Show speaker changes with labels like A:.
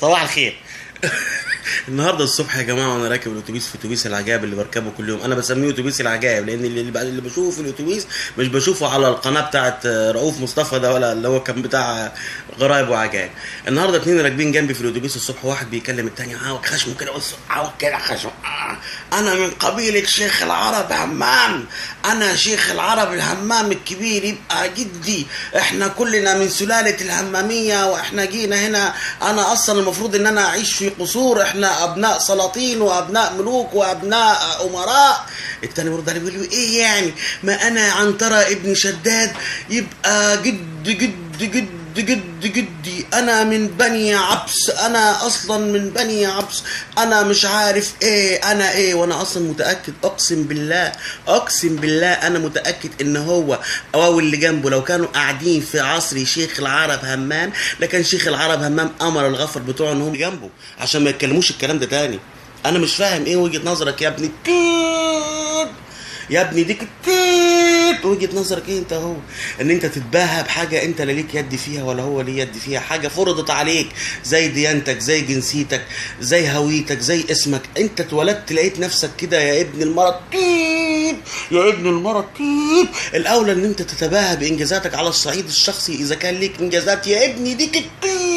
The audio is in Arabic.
A: صباح الخير. النهارده الصبح يا جماعه وانا راكب الاتوبيس في اتوبيس العجائب اللي بركبه كل يوم، انا بسميه اتوبيس العجائب لان اللي بشوفه في الاتوبيس مش بشوفه على القناه بتاعه رؤوف مصطفى ده، ولا اللي هو كان بتاع غرايب وعجائب. النهارده اتنين راكبين جنبي في الاتوبيس الصبح، واحد بيكلم التاني عاوج خشمه كده، بص عاوج كده خشمه. انا من قبيله شيخ العرب همام، انا شيخ العرب الهمام الكبير، يبقى جدي، احنا كلنا من سلاله الهماميه واحنا جينا هنا. انا اصلا المفروض ان انا اعيش في قصور، احنا ابناء سلاطين وابناء ملوك وابناء امراء. التاني برضه بيقول له ايه يعني، ما انا عنترة ابن شداد، يبقى جد جد جد جد جدي، انا من بني عبس، انا اصلا من بني عبس، انا مش عارف ايه انا ايه. وانا اصلا متاكد، اقسم بالله اقسم بالله انا متاكد ان هو او اللي جنبه لو كانوا قاعدين في عصر شيخ العرب همام، لكن شيخ العرب همام امر الغفر بتوعه انهم جنبه عشان ما يتكلموش الكلام ده تاني. انا مش فاهم ايه وجهة نظرك يا ابني يا ابني دي كتير. وجهة نظرك ايه انت هو، ان انت تتباهى بحاجة انت لا ليك يد فيها ولا هو ليه يد فيها، حاجة فرضت عليك زي ديانتك زي جنسيتك زي هويتك زي اسمك. انت اتولدت لقيت نفسك كده يا ابن المرض يا ابن المرض. الاولى ان انت تتباهى بانجازاتك على الصعيد الشخصي اذا كان ليك انجازات يا ابني دي كتير.